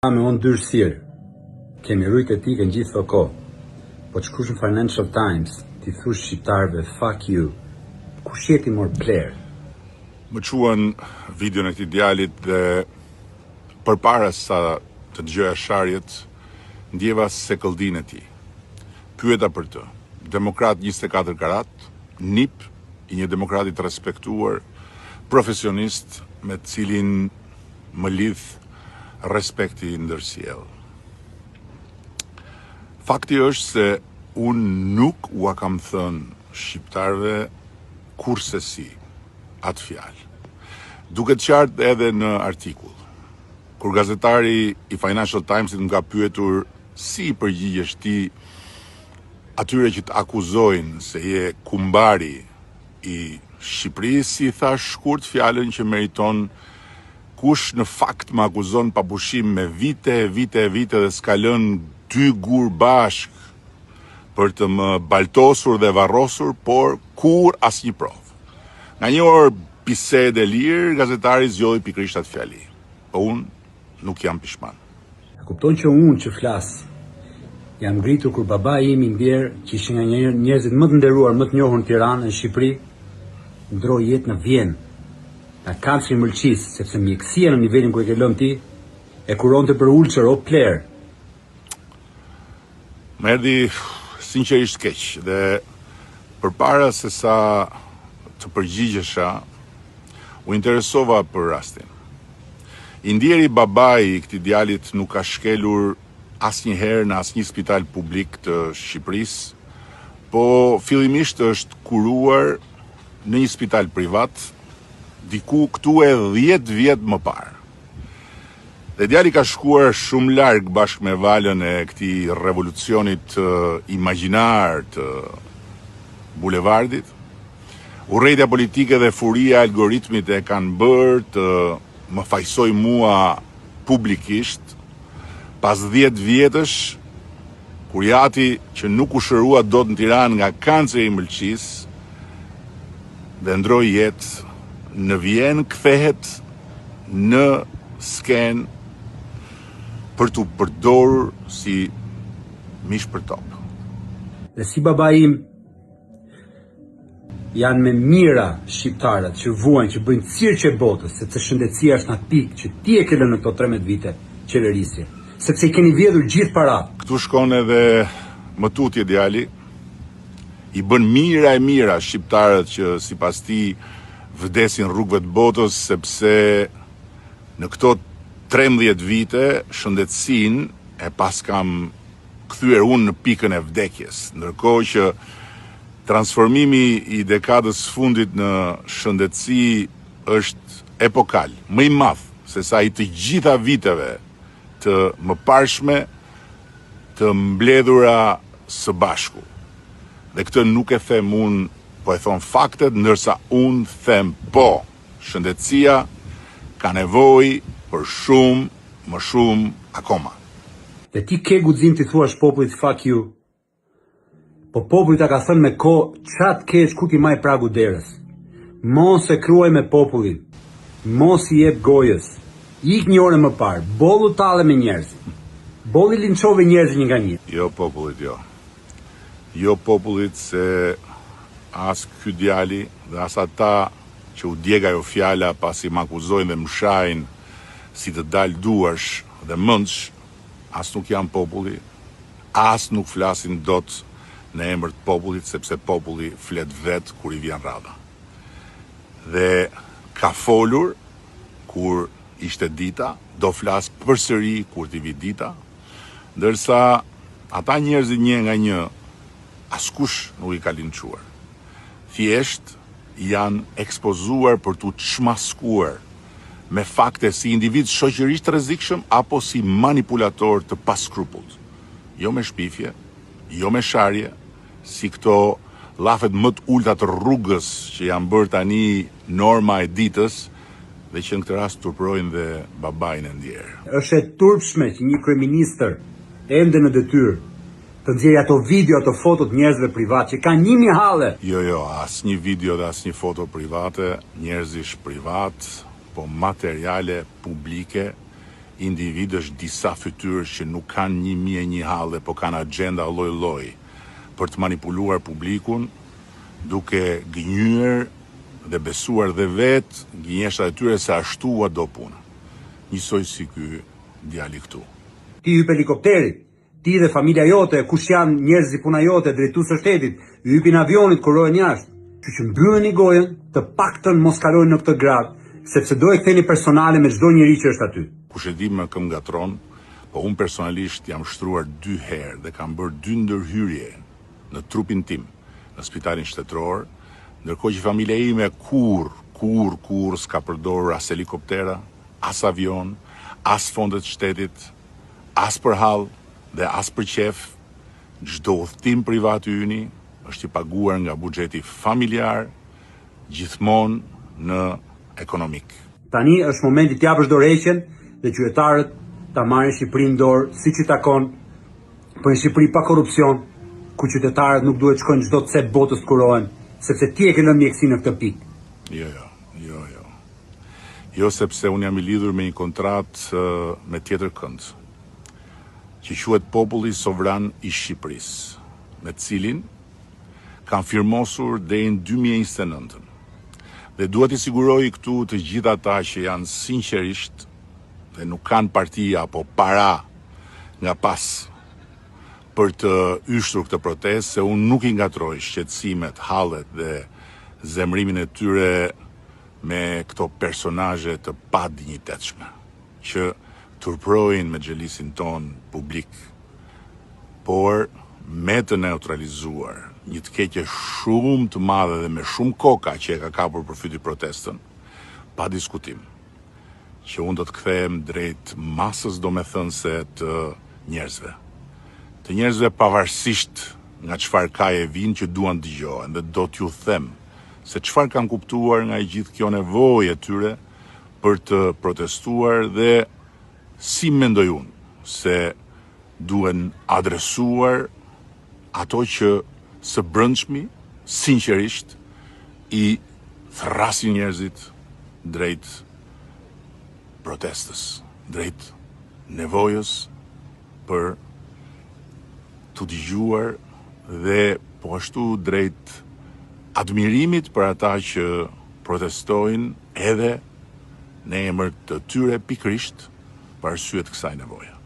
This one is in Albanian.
Me unë dyrësirë, kemi rujt e ti në gjithë të kohë, po që kush në Financial Times, ti thush shqiptarëve, fuck you, kush jeti mor plerë? Më quan videon e këtij djalit dhe përpara sa të dëgjoja sharjet, ndjeva sekëlldinë e tij. Pyeta për të. Demokrat 24 karat, nip i një demokrati të respektuar, profesionist me të cilin më lidh respekti ndërsjell. Fakti është se unë nuk ua kam thënë shqiptarëve kurse si atë fjalë. Duket qartë edhe në artikull. Kur gazetari i Financial Timesit nga pyetur si i përgjigjesh ti atyre që të akuzojnë se je kumbari i Shqipërisë, si thash shkurt fjalën që meriton: kush në fakt më akuzon pa pushim me vite dhe s'ka lënë 2 gur bashk për të më baltosur dhe varrosur, por kur asnjë provë. Nga një orë bisede lirë, gazetari zgjodhi pikërisht atë fjali. Po unë nuk jam pishman. A kupton që unë që flas jam ngritur kur babai im i ndjer, që ishin nga njerëzit më të nderuar, më të njohur në Tiranë, në Shqipëri, ndroi jetë në Vjenë. Nga kancri Mëlqis, sepse mjekësia në nivelin ku e ke lënë ti, e kuronte për ulçër o pler. Më erdhi sinqerisht keq dhe përpara se sa të përgjigjesha, u interesova për rastin. I ndjeri babai i këtij djalit nuk ka shkelur asnjëherë në asnjë spital publik të Shqipërisë, po fillimisht është kuruar në një spital privat, diku këtu e 10 vjet më parë. Dhe djali ka shkuar shumë larg bashkë me valën e këtij revolucionit imagjinar të bulevardit. Urrejtja politike dhe furia e algoritmit e kanë bërë të më fajsoj mua publikisht pas 10 vjetësh, kur jati që nuk u shërua dot në Tiranë nga kanceri i Mëlqis dhe ndroi jetë në Vjenë, kthehet në sken për t'u përdorur si mish për top. Dhe si babai im, janë me mira shqiptarët që vuajnë, që bëjnë cirqe botës, sepse shëndetësia është në pikë që ti e ke lënë në këto 13 vite qeverisje, sepse i keni vjedhur gjithë paratë. Këtu shkon edhe më tutje djali, i bën mira shqiptarët që sipas tij vdesin rrugëve të botës, sepse në këto 13 vite shëndetësinë e pas kam kthyer unë në pikën e vdekjes, ndërkohë që transformimi i dekadës fundit në shëndetësi është epokal, më i madh se sa i të gjitha viteve të mëparshme të mbledhura së bashku. Dhe këtë nuk e them unë, po e thon faktet, ndërsa unë them po, shëndetësia ka nevojë për shumë më shumë akoma. Dhe ti ke guxim të thuash popullit fuck you, po populli ta ka thënë me kohë çat keq ku ti maj pragu derës. Mos e kruaj me popullin, mos i jep gojës, ik një orë më parë, bollu talle me njerëz, bolli linçove njerëz një nga një. Jo popullit, jo. Jo popullit, se as ky djali dhe as ata që u djega jo fjala pasi më akuzojnë dhe më shajnë si të dalë duarsh dhe mëndsh, as nuk janë populli, as nuk flasin dot në emër të popullit, sepse populli flet vet kur i vjen radha. Dhe ka folur kur ishte dita, do flas përsëri kur t'i vi dita, ndërsa ata njerëzit një nga një askush nuk i ka linçuar. Thjesht janë ekspozuar për t'u çmaskuar me fakte si individ shoqërisht rrezikshëm apo si manipulator të paskrupull. Jo me shpifje, jo me sharje, si këto llafet më të ulta të rrugës që janë bërë tani norma e ditës dhe që në këtë rast turpërojnë dhe babain e ndjerë. Është e turpshme që një kryeministër ende në detyrë të nxjerrë ato video, ato foto të njerëzve privat që kanë 1000 halle. Jo, asnjë video dhe asnjë foto private, njerëzish privat, po materiale publike individësh disa fytyrë që nuk kanë 1001 halle, po kanë agenda lloj-lloj për të manipuluar publikun, duke gënyer dhe besuar dhe vetë gënjeshtat e tyre se ashtu ua do puna. Njësoj si ky djali këtu. Ti hyp helikopterit, ti dhe familja jote, kush janë njerëzit puna jote, drejtues së shtetit, hypin avionit kur rohen jashtë. Që mbylleni gojën, të paktën mos kalojnë në këtë grad, sepse do e ktheni personale me çdo njeri që është aty. Kush e di më këm gatron, po unë personalisht jam shtruar 2 herë dhe kam bërë 2 ndërhyrje në trupin tim në spitalin shtetëror, ndërkohë që familja ime kur s'ka përdorur as helikoptera, as avion, as fondet shtetit, as për hall dhe as për qef. Çdo udhtim privat i yni është i paguar nga buxheti familjar, gjithmonë në ekonomik. Tani është momenti të japësh dorëheqjen dhe qytetarët ta marrin Shqipërinë në dorë siç i takon, për një Shqipëri pa korrupsion, ku qytetarët nuk duhet shkojnë çdo të cep botës të kurohen, sepse ti e ke lënë mjeksinë në këtë pikë. Jo. Jo, sepse unë jam i lidhur me një kontratë me tjetër kënd, që quhet Populli Sovran i Shqipërisë, me cilin kam firmosur deri në 2029. Dhe dua t'i siguroj këtu të gjithë ata që janë sinqerisht dhe nuk kanë parti apo para nga pas për të yshtur këtë protestë, se unë nuk i ngatroj shqetësimet, hallet dhe zemrimin e tyre me këto personazhe të padinjitetshme që turprojnë me xhelisin ton publik, por me të neutralizuar një të keqe shumë të madhe dhe me shumë koka që e ka kapur përfyti protestën, pa diskutim, që unë do të kthehem drejt masës domethënëse të njerëzve. Të njerëzve pavarësisht nga çfarë ka e vinë që duan dëgjohen, dhe do t'ju them se çfarë kanë kuptuar nga i gjithë kjo nevojë e tyre për të protestuar dhe si mendoj unë se duhen adresuar ato që së brëndshmi, sinqerisht, i thrasin njerëzit drejt protestës, drejt nevojës për të dëgjuar dhe po ashtu drejt admirimit për ata që protestojnë edhe në emër të tyre pikërisht për arsye të kësaj nevoje.